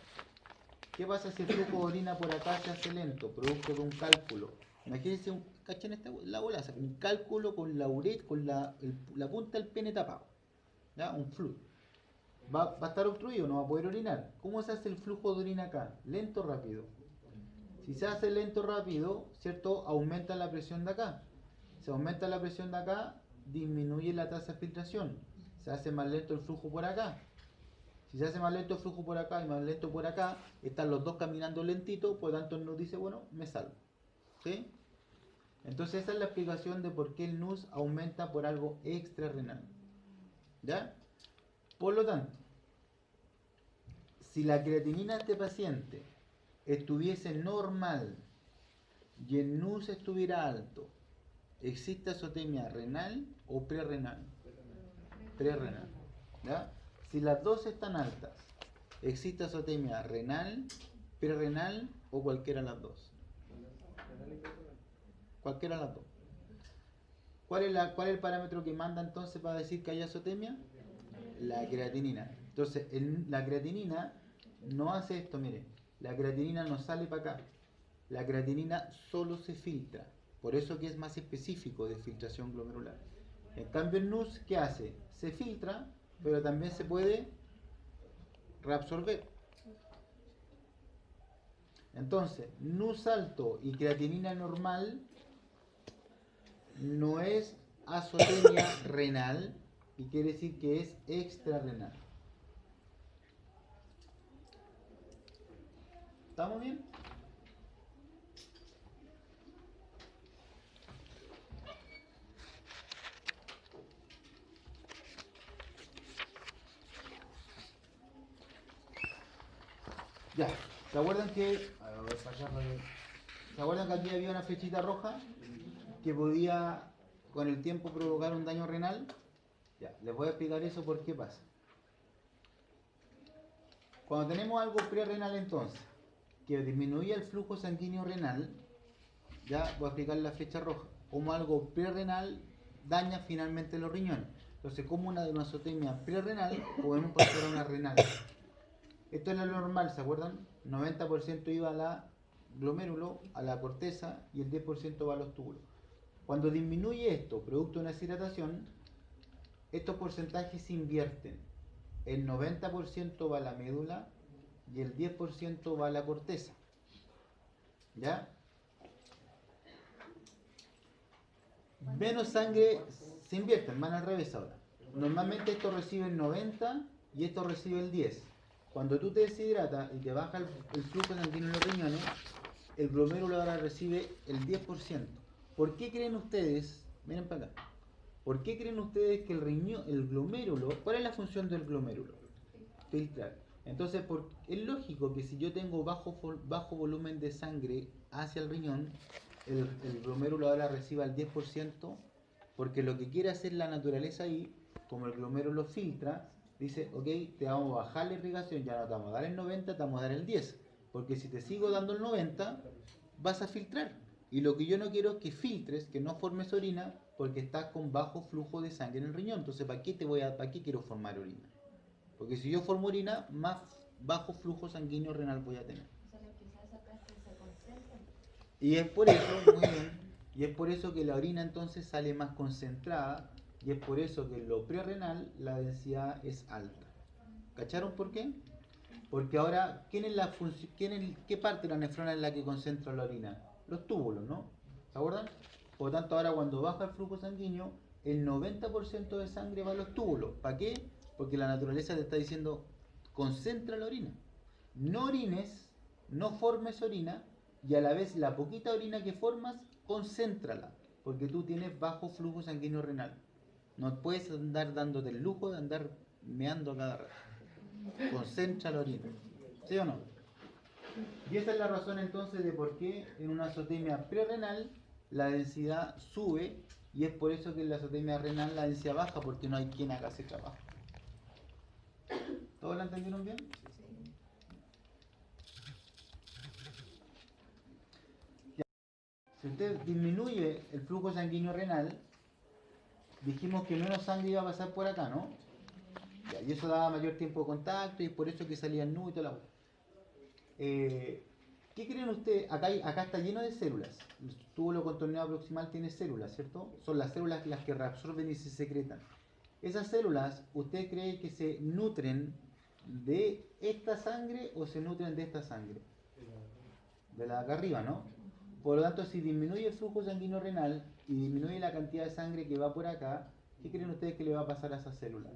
A: ¿Qué pasa si el flujo de orina por acá se hace lento? Producto de un cálculo. Imagínense, ¿cachan la bolaza? Un cálculo con la punta del pene tapado. ¿Ya? Un flujo. Va a estar obstruido, no va a poder orinar. ¿Cómo se hace el flujo de orina acá? ¿Lento o rápido? Si se hace lento o rápido, ¿cierto? Aumenta la presión de acá. Si aumenta la presión de acá, disminuye la tasa de filtración. Se hace más lento el flujo por acá. Si se hace más lento el flujo por acá y más lento por acá, están los dos caminando lentito, por lo tanto el NUS dice, bueno, me salgo. ¿Sí? Entonces esa es la explicación de por qué el NUS aumenta por algo extrarrenal. ¿Ya? Por lo tanto, si la creatinina de este paciente estuviese normal y el NUS estuviera alto, ¿existe azotemia renal o prerrenal? Prerrenal. ¿Ya? Si las dos están altas, ¿existe azotemia renal, prerrenal o cualquiera de las dos? Cualquiera de las dos. ¿Cuál es el parámetro que manda entonces para decir que hay azotemia? La creatinina. Entonces, la creatinina no hace esto, mire. La creatinina no sale para acá. La creatinina solo se filtra. Por eso que es más específico de filtración glomerular. En cambio, el NUS, ¿qué hace? Se filtra, pero también se puede reabsorber. Entonces, NUS alto y creatinina normal no es azotemia renal y quiere decir que es extrarrenal. ¿Estamos bien? Ya, ¿se acuerdan que aquí había una flechita roja que podía con el tiempo provocar un daño renal? Ya, les voy a explicar eso por qué pasa. Cuando tenemos algo prerrenal entonces, que disminuía el flujo sanguíneo renal, ya voy a explicar la flecha roja, como algo prerrenal daña finalmente los riñones. Entonces, como una azotemia prerrenal, podemos pasar a una renal. Esto es lo normal, ¿se acuerdan? 90% iba a la glomérulo, a la corteza, y el 10% va a los túbulos. Cuando disminuye esto, producto de una deshidratación, estos porcentajes se invierten. El 90% va a la médula y el 10% va a la corteza. ¿Ya? Menos sangre se invierten, van al revés ahora. Normalmente esto recibe el 90 y esto recibe el 10. Cuando tú te deshidratas y te baja el flujo sanguíneo en los riñones, el glomérulo ahora recibe el 10%. ¿Por qué creen ustedes? Miren para acá. ¿Por qué creen ustedes que el glomérulo, cuál es la función del glomérulo? Filtrar. Entonces, es lógico que si yo tengo bajo volumen de sangre hacia el riñón, el glomérulo ahora reciba el 10%, porque lo que quiere hacer la naturaleza ahí, como el glomérulo filtra, dice, ok, te vamos a bajar la irrigación, ya no te vamos a dar el 90, te vamos a dar el 10, porque si te sigo dando el 90, vas a filtrar. Y lo que yo no quiero es que filtres, que no formes orina, porque estás con bajo flujo de sangre en el riñón. Entonces, ¿para qué quiero formar orina? Porque si yo formo orina, más bajo flujo sanguíneo renal voy a tener. Y es por eso, muy bien, y es por eso que la orina entonces sale más concentrada, y es por eso que en lo prerrenal la densidad es alta. ¿Cacharon por qué? Porque ahora, ¿qué parte de la nefrona es la que concentra la orina? Los túbulos, ¿no? ¿Se acuerdan? Por lo tanto, ahora cuando baja el flujo sanguíneo, el 90% de sangre va a los túbulos. ¿Para qué? Porque la naturaleza te está diciendo, concentra la orina. No orines, no formes orina, y a la vez la poquita orina que formas, concéntrala, porque tú tienes bajo flujo sanguíneo renal. No puedes andar dándote el lujo de andar meando a cada rato. Concentra la orina. ¿Sí o no? Y esa es la razón entonces de por qué en una azotemia prerrenal la densidad sube, y es por eso que en la azotemia renal la densidad baja, porque no hay quien haga ese trabajo. ¿Todos lo entendieron bien? Si usted disminuye el flujo sanguíneo renal, dijimos que menos sangre iba a pasar por acá, ¿no? Ya, y eso daba mayor tiempo de contacto y por eso que salían nu y toda la cosa. ¿Qué creen ustedes? Acá está lleno de células. El túbulo contorneado proximal tiene células, ¿cierto? Son las células las que reabsorben y se secretan. Esas células, ¿usted cree que se nutren de esta sangre o se nutren de esta sangre? De la de acá arriba, ¿no? Por lo tanto, si disminuye el flujo sanguíneo renal y disminuye la cantidad de sangre que va por acá, ¿qué creen ustedes que le va a pasar a esas células?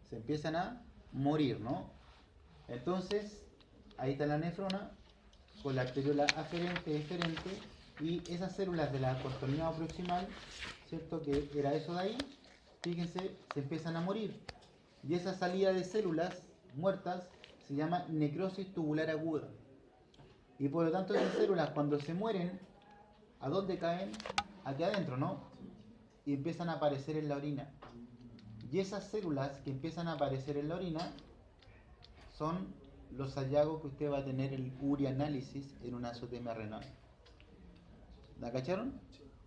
A: Se empiezan a morir, ¿no? Entonces, ahí está la nefrona con la arteriola aferente, deferente, y esas células de la contorneado proximal, ¿cierto? Que era eso de ahí, fíjense, se empiezan a morir. Y esa salida de células muertas se llama necrosis tubular aguda. Y por lo tanto esas células cuando se mueren, ¿a dónde caen? Aquí adentro, ¿no? Y empiezan a aparecer en la orina. Y esas células que empiezan a aparecer en la orina son los hallazgos que usted va a tener en el urianálisis en una azotemia renal. ¿La cacharon?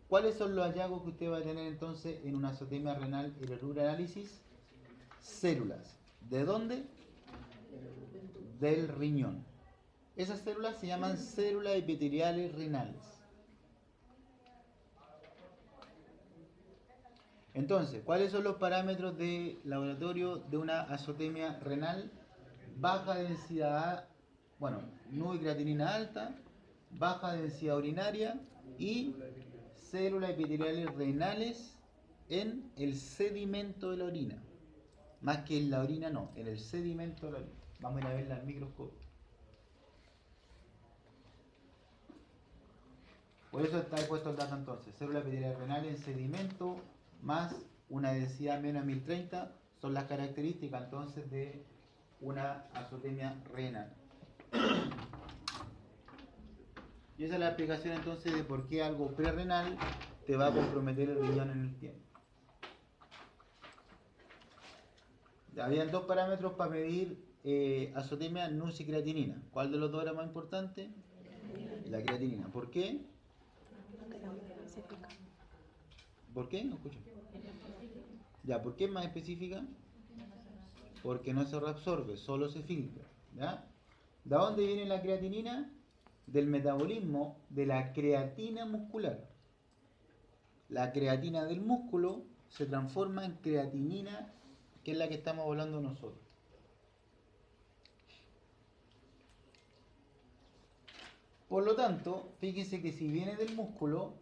A: ¿Cuáles son los hallazgos que usted va a tener entonces en una azotemia renal en el urianálisis? Células. ¿De dónde? Del riñón. Esas células se llaman células epiteliales renales. Entonces, ¿cuáles son los parámetros de laboratorio de una azotemia renal? Baja densidad, bueno, nube y creatinina alta, baja densidad urinaria y células epiteliales renales en el sedimento de la orina. Más que en la orina no, en el sedimento de la orina. Vamos a ir a verla al microscopio. Por eso está puesto el dato entonces. Células epiteliales renales en sedimento más una densidad menos de 1030 son las características entonces de una azotemia renal. Y esa es la explicación entonces de por qué algo prerrenal te va a comprometer el riñón en el tiempo. Habían dos parámetros para medir azotemia, NUS y creatinina. ¿Cuál de los dos era más importante? La creatinina. ¿Por qué? ¿Por qué? No escucho. Ya, ¿por qué es más específica? Porque no se reabsorbe, solo se filtra. ¿Ya? ¿De dónde viene la creatinina? Del metabolismo de la creatina muscular. La creatina del músculo se transforma en creatinina, que es la que estamos hablando nosotros. Por lo tanto, fíjense que si viene del músculo,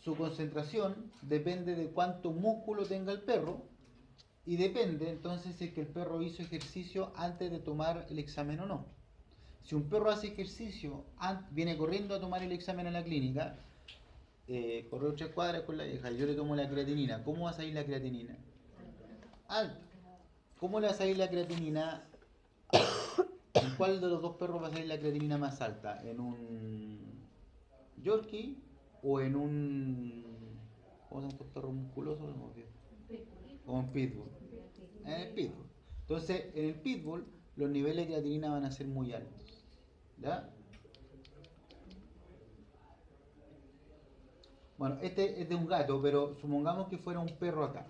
A: su concentración depende de cuánto músculo tenga el perro y depende entonces si es que el perro hizo ejercicio antes de tomar el examen o no. Si un perro hace ejercicio, viene corriendo a tomar el examen a la clínica, corrió 3 cuadras con la vieja y yo le tomo la creatinina, ¿cómo va a salir la creatinina? Alto. ¿Cómo le va a salir la creatinina? ¿En cuál de los dos perros va a salir la creatinina más alta? ¿En un Yorkie o en un... ¿cómo se llaman estos perros musculosos? O un Pitbull. En el Pitbull. Entonces, en el Pitbull los niveles de creatinina van a ser muy altos. ¿Ya? Bueno, este es de un gato, pero supongamos que fuera un perro acá.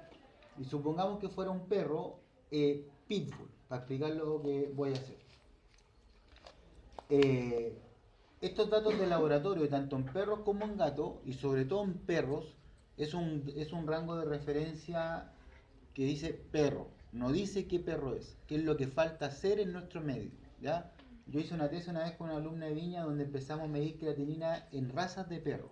A: Y supongamos que fuera un perro Pitbull, para explicar lo que voy a hacer. Estos datos de laboratorio, tanto en perros como en gatos, y sobre todo en perros, es un rango de referencia que dice perro, no dice qué perro es, qué es lo que falta hacer en nuestro medio, ¿ya? Yo hice una tesis una vez con una alumna de Viña donde empezamos a medir creatinina en razas de perros,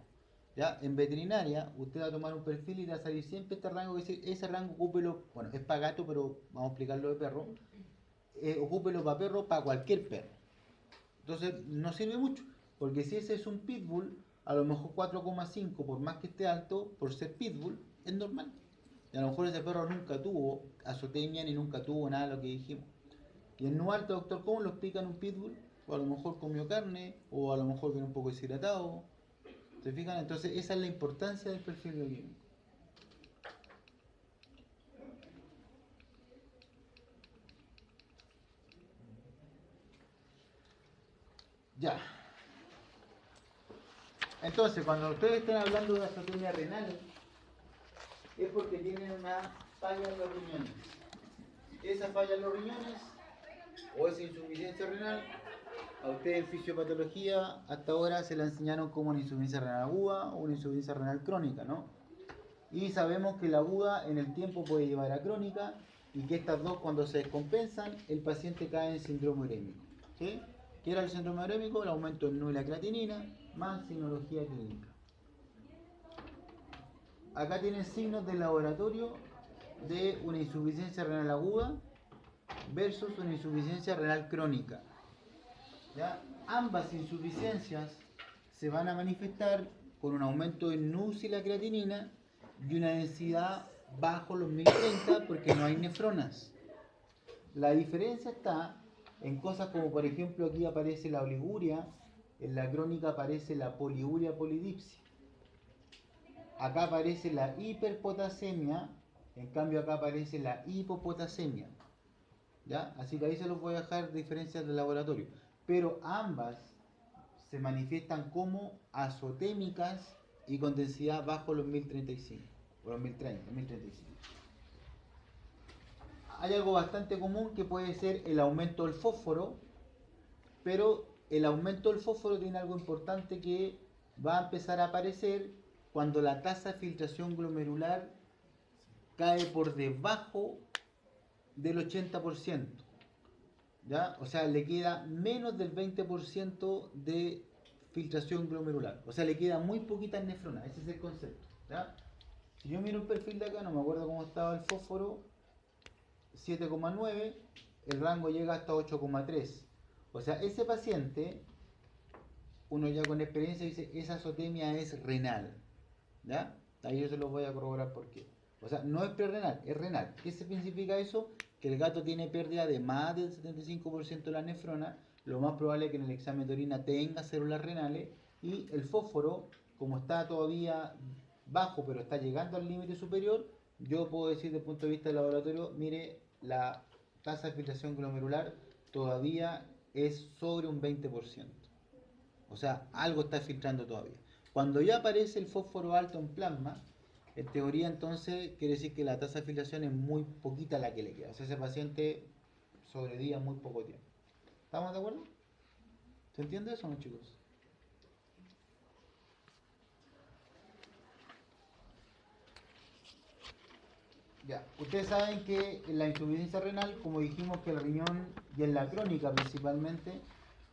A: ¿ya? En veterinaria, usted va a tomar un perfil y va a salir siempre este rango, ese rango ocúpelo, bueno, es para gato, pero vamos a explicarlo de perro, ocúpelo para perro, para cualquier perro. Entonces no sirve mucho, porque si ese es un pitbull, a lo mejor 4,5 por más que esté alto, por ser pitbull, es normal. Y a lo mejor ese perro nunca tuvo azotemia ni nunca tuvo nada de lo que dijimos. Y el no alto, doctor, ¿cómo lo explica en un pitbull? O a lo mejor comió carne, o a lo mejor viene un poco deshidratado. ¿Se fijan? Entonces esa es la importancia del perfil bioquímico. Ya. Entonces, cuando ustedes estén hablando de azotemia renal, es porque tienen una falla en los riñones. Esa falla en los riñones o esa insuficiencia renal, a ustedes en fisiopatología hasta ahora se la enseñaron como una insuficiencia renal aguda o una insuficiencia renal crónica, ¿no? Y sabemos que la aguda en el tiempo puede llevar a crónica y que estas dos cuando se descompensan el paciente cae en síndrome urémico. ¿Sí? ¿Qué era el síndrome urémico? El aumento del NU y la creatinina más sinología clínica. Acá tienen signos de laboratorio de una insuficiencia renal aguda versus una insuficiencia renal crónica. ¿Ya? Ambas insuficiencias se van a manifestar con un aumento del NUS y la creatinina y una densidad bajo los 1030 porque no hay nefronas. La diferencia está en cosas como, por ejemplo, aquí aparece la oliguria, en la crónica aparece la poliuria polidipsia. Acá aparece la hiperpotasemia, en cambio acá aparece la hipopotasemia. ¿Ya? Así que ahí se los voy a dejar diferencias del laboratorio. Pero ambas se manifiestan como azotémicas y con densidad bajo los 1035, o los 1030, 1035. Hay algo bastante común que puede ser el aumento del fósforo, pero el aumento del fósforo tiene algo importante que va a empezar a aparecer cuando la tasa de filtración glomerular cae por debajo del 80%. ¿Ya? O sea, le queda menos del 20% de filtración glomerular. O sea, le queda muy poquita nefrona. Ese es el concepto. ¿Ya? Si yo miro el perfil de acá, no me acuerdo cómo estaba el fósforo, 7,9, el rango llega hasta 8,3. O sea, ese paciente, uno ya con experiencia dice, esa azotemia es renal. ¿Ya? Ahí yo se los voy a corroborar por qué. O sea, no es prerrenal, es renal. ¿Qué significa eso? Que el gato tiene pérdida de más del 75% de la nefrona, lo más probable es que en el examen de orina tenga células renales y el fósforo, como está todavía bajo pero está llegando al límite superior, yo puedo decir desde el punto de vista del laboratorio, mire, la tasa de filtración glomerular todavía es sobre un 20%. O sea, algo está filtrando todavía. Cuando ya aparece el fósforo alto en plasma, en teoría entonces quiere decir que la tasa de filtración es muy poquita la que le queda. O sea, ese paciente sobrevive muy poco tiempo. ¿Estamos de acuerdo? ¿Se entiende eso o no, chicos? Ya, ustedes saben que en la insuficiencia renal, como dijimos que el riñón, y en la crónica principalmente,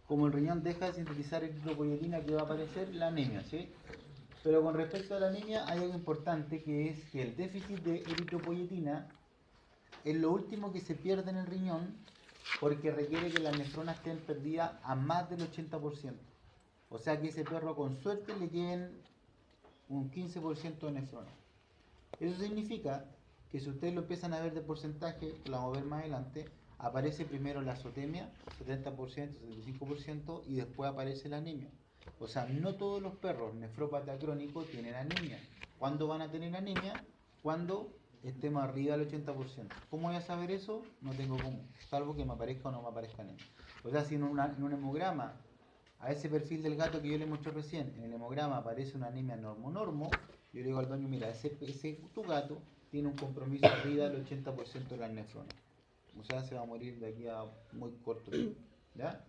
A: como el riñón deja de sintetizar eritropoyetina, que va a aparecer la anemia, ¿sí? Pero con respecto a la anemia hay algo importante que es que el déficit de eritropoyetina es lo último que se pierde en el riñón porque requiere que las nefronas estén perdidas a más del 80%. O sea que ese perro con suerte le queden un 15% de nefronas. Eso significa que si ustedes lo empiezan a ver de porcentaje, lo vamos a ver más adelante, aparece primero la azotemia, 70%, 75%, y después aparece la anemia. O sea, no todos los perros nefrópata crónicos tienen anemia. ¿Cuándo van a tener anemia? Cuando estemos arriba del 80%. ¿Cómo voy a saber eso? No tengo cómo, salvo que me aparezca o no me aparezca anemia. O sea, si en un hemograma, a ese perfil del gato que yo le mostré recién, en el hemograma aparece una anemia normo-normo, yo le digo al dueño, mira, tu gato tiene un compromiso arriba del 80% de las nefronas. O sea, se va a morir de aquí a muy corto tiempo. ¿Ya?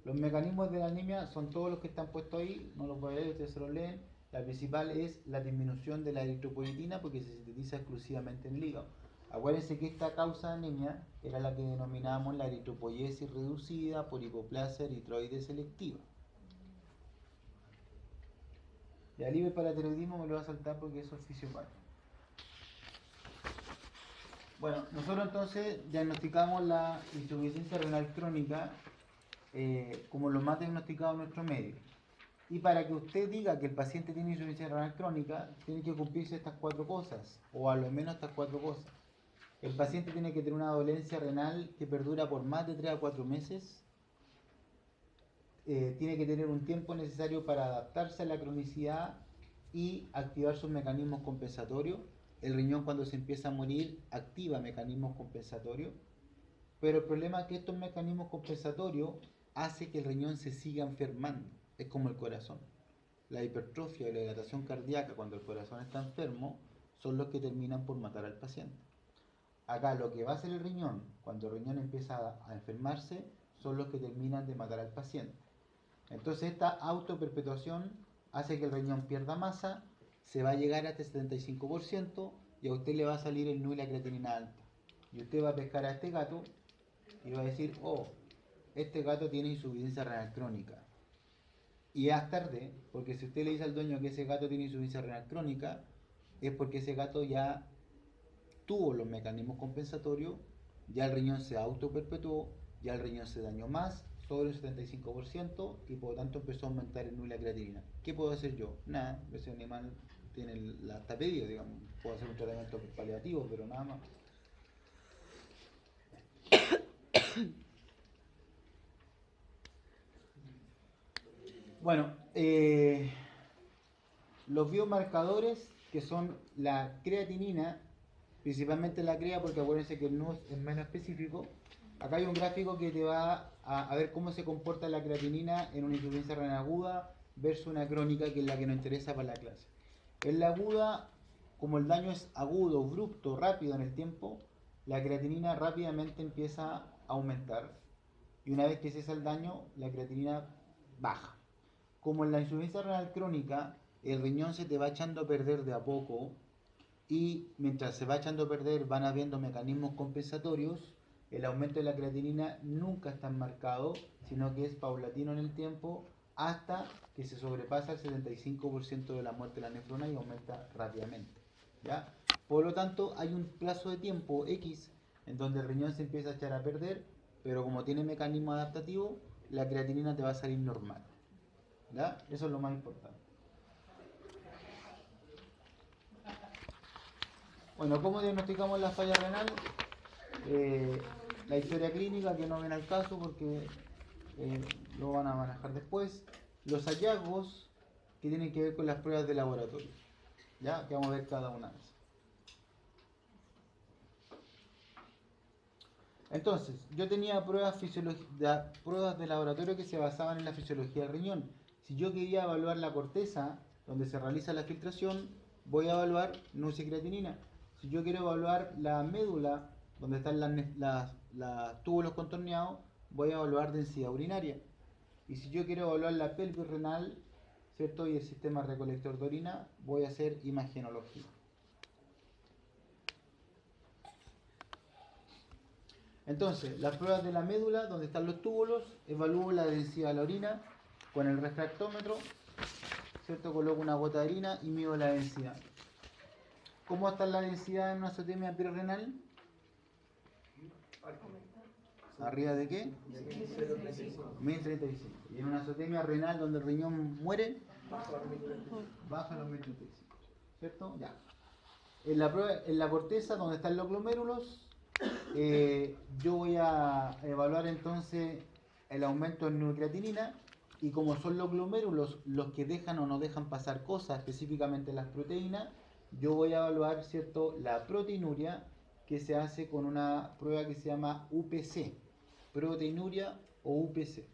A: Los mecanismos de la anemia son todos los que están puestos ahí, no los voy a leer, ustedes se los leen. La principal es la disminución de la eritropoyetina porque se sintetiza exclusivamente en el hígado. Acuérdense que esta causa de anemia era la que denominábamos la eritropoyesis reducida por hipoplasia eritroide selectiva. Y al hiperparatiroidismo me lo va a saltar porque eso es fisiopático. Bueno, nosotros entonces diagnosticamos la insuficiencia renal crónica como lo más diagnosticado en nuestro medio. Y para que usted diga que el paciente tiene insuficiencia renal crónica, tiene que cumplirse estas cuatro cosas, o a lo menos estas cuatro cosas. El paciente tiene que tener una dolencia renal que perdura por más de 3 a 4 meses. Tiene que tener un tiempo necesario para adaptarse a la cronicidad y activar sus mecanismos compensatorios. El riñón cuando se empieza a morir activa mecanismos compensatorios, pero el problema es que estos mecanismos compensatorios hacen que el riñón se siga enfermando, es como el corazón. la hipertrofia y la dilatación cardíaca cuando el corazón está enfermo son los que terminan por matar al paciente. Acá lo que va a hacer el riñón cuando el riñón empieza a enfermarse son los que terminan de matar al paciente. Entonces esta autoperpetuación hace que el riñón pierda masa, se va a llegar hasta el 75% y a usted le va a salir el NU y la creatinina alta. Y usted va a pescar a este gato y va a decir, oh, este gato tiene insuficiencia renal crónica. Y ya es tarde, porque si usted le dice al dueño que ese gato tiene insuficiencia renal crónica, es porque ese gato ya tuvo los mecanismos compensatorios, ya el riñón se autoperpetuó, ya el riñón se dañó más, sobre el 75%, y por lo tanto empezó a aumentar el NU y la creatinina. ¿Qué puedo hacer yo? Nada, ese animal tiene está pedido, digamos, puedo hacer un tratamiento paliativo, pero nada más. Bueno, los biomarcadores que son la creatinina, principalmente la crea, porque acuérdense que el NU es menos específico. Acá hay un gráfico que te va a ver cómo se comporta la creatinina en una insuficiencia renal aguda versus una crónica, que es la que nos interesa para la clase. En la aguda, como el daño es agudo, abrupto, rápido en el tiempo, la creatinina rápidamente empieza a aumentar. Y una vez que cesa el daño, la creatinina baja. Como en la insuficiencia renal crónica, el riñón se te va echando a perder de a poco, y mientras se va echando a perder van habiendo mecanismos compensatorios, el aumento de la creatinina nunca es tan marcado, sino que es paulatino en el tiempo hasta que se sobrepasa el 75% de la muerte de la nefrona y aumenta rápidamente, ¿ya? Por lo tanto, hay un plazo de tiempo X en donde el riñón se empieza a echar a perder, pero como tiene mecanismo adaptativo, la creatinina te va a salir normal, ¿ya? Eso es lo más importante. Bueno, ¿cómo diagnosticamos la falla renal? La historia clínica, que no ven al caso porque lo van a manejar después. Los hallazgos que tienen que ver con las pruebas de laboratorio, ¿ya? Que vamos a ver cada una de esas. Entonces, yo tenía pruebas de laboratorio que se basaban en la fisiología del riñón. Si yo quería evaluar la corteza, donde se realiza la filtración, voy a evaluar NU y creatinina. Si yo quiero evaluar la médula, donde están los túbulos contorneados, voy a evaluar densidad urinaria. Y si yo quiero evaluar la pelvis renal, ¿cierto? Y el sistema recolector de orina, voy a hacer imagenología. Entonces, las pruebas de la médula, donde están los túbulos, evalúo la densidad de la orina con el refractómetro, ¿cierto? Coloco una gota de orina y mido la densidad. ¿Cómo está la densidad en una azotemia perirenal? ¿Arriba de qué? 1035. Y en una azotemia renal donde el riñón muere, baja a los 1035. ¿Cierto? Ya. En la corteza, donde están los glomérulos, yo voy a evaluar entonces el aumento en neurocreatinina, y como son los glomérulos los que dejan o no dejan pasar cosas, específicamente las proteínas, yo voy a evaluar, ¿cierto?, la proteinuria, que se hace con una prueba que se llama UPC, proteinuria o UPC.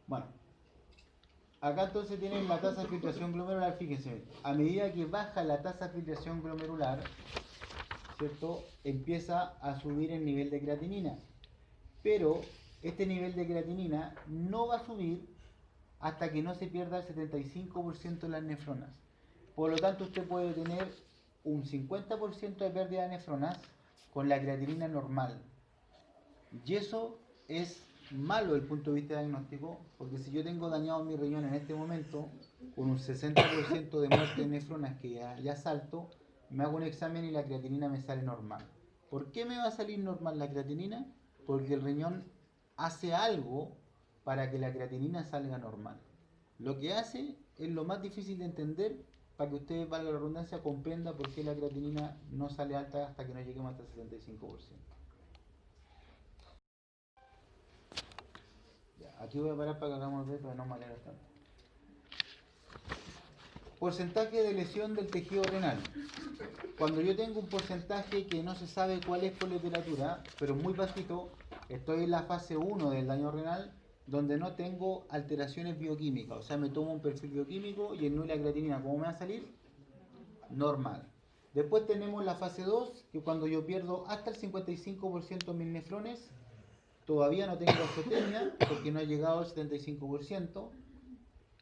A: Bueno, acá entonces tienen la tasa de filtración glomerular. Fíjense, a medida que baja la tasa de filtración glomerular, ¿cierto?, empieza a subir el nivel de creatinina. Pero este nivel de creatinina no va a subir hasta que no se pierda el 75% de las nefronas. Por lo tanto, usted puede tener un 50% de pérdida de nefronas con la creatinina normal. Y eso es malo desde el punto de vista diagnóstico, porque si yo tengo dañado mi riñón en este momento, con un 60% de muerte de nefronas que ya salto, me hago un examen y la creatinina me sale normal. ¿Por qué me va a salir normal la creatinina? Porque el riñón hace algo para que la creatinina salga normal. Lo que hace es lo más difícil de entender, para que ustedes, valga la redundancia, comprenda por qué la creatinina no sale alta hasta que no lleguemos hasta el 75%. Ya, aquí voy a parar para que hagamos ver, para no marear tanto. porcentaje de lesión del tejido renal. Cuando yo tengo un porcentaje que no se sabe cuál es por literatura, pero muy bajito, estoy en la fase 1 del daño renal, donde no tengo alteraciones bioquímicas. O sea, me tomo un perfil bioquímico y el NU y la creatinina, ¿cómo me va a salir? Normal. Después tenemos la fase 2, que cuando yo pierdo hasta el 55% de mis nefrones, todavía no tengo azotemia, porque no ha llegado al 75%,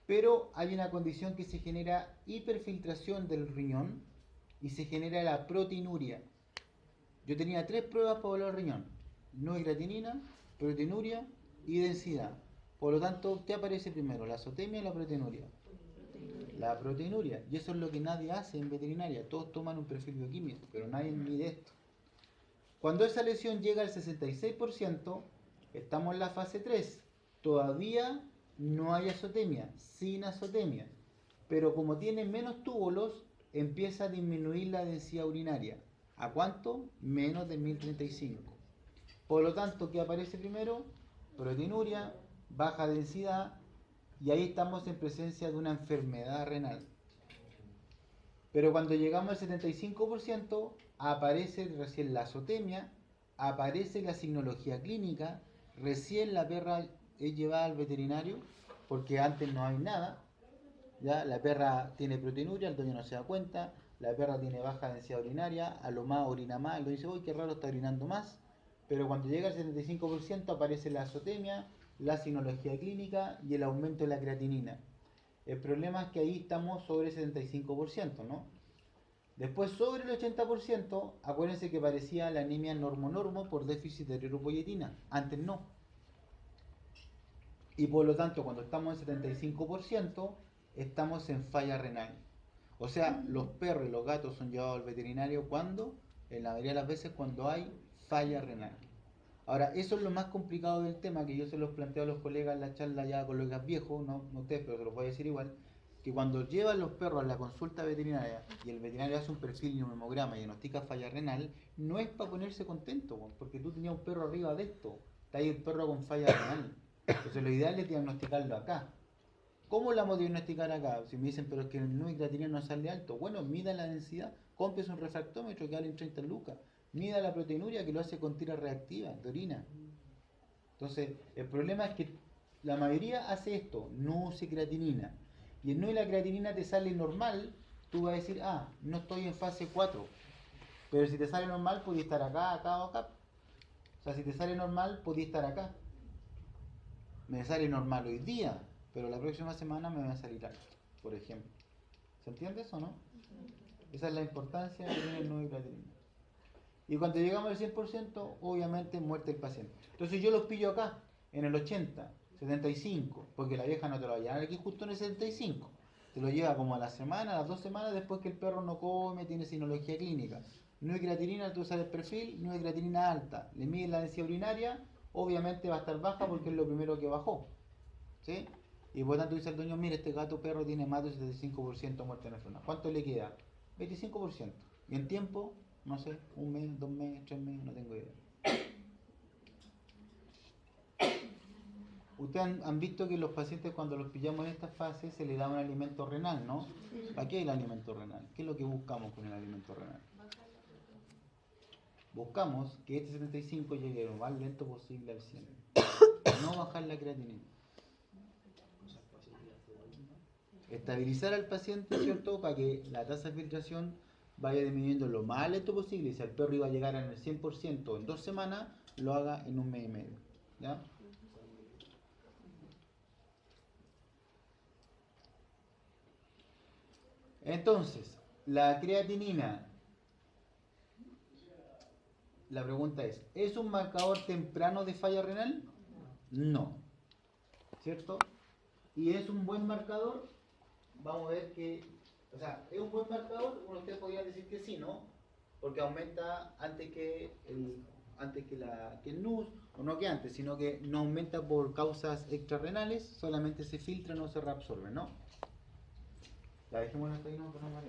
A: pero hay una condición que se genera hiperfiltración del riñón y se genera la proteinuria. Yo tenía 3 pruebas para evaluar el riñón: NU y creatinina, proteinuria y densidad. Por lo tanto, ¿qué aparece primero? ¿La azotemia o la proteinuria? La proteinuria. Y eso es lo que nadie hace en veterinaria. Todos toman un perfil bioquímico, pero nadie mide esto. Cuando esa lesión llega al 66%, estamos en la fase 3. Todavía no hay azotemia, sin azotemia. Pero como tiene menos túbulos, empieza a disminuir la densidad urinaria. ¿A cuánto? Menos de 1035. Por lo tanto, ¿qué aparece primero? Proteinuria, baja densidad, y ahí estamos en presencia de una enfermedad renal. Pero cuando llegamos al 75%, aparece recién la azotemia, aparece la signología clínica, recién la perra es llevada al veterinario, porque antes no hay nada. ¿Ya? La perra tiene proteinuria, el dueño no se da cuenta, la perra tiene baja densidad urinaria, a lo más orina más, lo dice, uy, qué raro, está orinando más. Pero cuando llega al 75% aparece la azotemia, la signología clínica y el aumento de la creatinina. El problema es que ahí estamos sobre el 75%, ¿no? Después, sobre el 80%, acuérdense que parecía la anemia normo-normo por déficit de eritropoyetina. Antes no. Y por lo tanto, cuando estamos en 75%, estamos en falla renal. O sea, los perros y los gatos son llevados al veterinario cuando, en la mayoría de las veces, cuando hay falla renal. Ahora, eso es lo más complicado del tema, que yo se los planteo a los colegas en la charla ya, colegas viejos, no ustedes, pero se los voy a decir igual, que cuando llevan los perros a la consulta veterinaria y el veterinario hace un perfil y un hemograma y diagnostica falla renal, no es para ponerse contento, porque tú tenías un perro arriba de esto, está ahí el perro con falla renal. Entonces lo ideal es diagnosticarlo acá. ¿Cómo la vamos a diagnosticar acá? Si me dicen, pero es que el NU y creatinina no sale alto. Bueno, mida la densidad, cómprese un refractómetro que vale en 30 lucas. Mida la proteinuria, que lo hace con tira reactiva de orina. Entonces, el problema es que la mayoría hace esto, NU y creatinina. Y el NU y la creatinina te sale normal, tú vas a decir, ah, no estoy en fase 4. Pero si te sale normal, podías estar acá, acá o acá. O sea, si te sale normal, podías estar acá. Me sale normal hoy día, pero la próxima semana me va a salir alto, por ejemplo. ¿Se entiende eso o no? Esa es la importancia que tiene el NU y creatinina. Y cuando llegamos al 100%, obviamente muerte el paciente. Entonces yo los pillo acá, en el 80, 75, porque la vieja no te lo va a llevar aquí justo en el 75. Te lo lleva como a la semana, a las 2 semanas, después que el perro no come, tiene sinología clínica. NU y creatinina, tú usas el perfil, NU y creatinina alta. Le miden la densidad urinaria, obviamente va a estar baja porque es lo primero que bajó. ¿Sí? Y por tanto dice el dueño, mire, este gato perro tiene más del 75% muerte nefrona. ¿Cuánto le queda? 25%. Y en tiempo, no sé, 1 mes, 2 meses, 3 meses, no tengo idea. Ustedes han visto que los pacientes cuando los pillamos en esta fase se les da un alimento renal, ¿no? ¿Para qué es el alimento renal? ¿Qué es lo que buscamos con el alimento renal? Buscamos que este 75 llegue lo más lento posible al 100. No bajar la creatinina. Estabilizar al paciente, ¿cierto? Para que la tasa de filtración vaya disminuyendo lo más lento posible. Y si el perro iba a llegar en el 100% en 2 semanas, lo haga en 1 mes y medio. ¿Ya? Entonces, la creatinina, la pregunta ¿es un marcador temprano de falla renal? No. ¿Cierto? ¿Y es un buen marcador? Vamos a ver que, o sea, ¿es un buen marcador? Uno de ustedes podría decir que sí, ¿no? Porque aumenta antes que el NUS, o no que antes, sino que no aumenta por causas extrarrenales, solamente se filtra, no se reabsorbe, ¿no? La dejemos hasta ahí, no, pero no vale.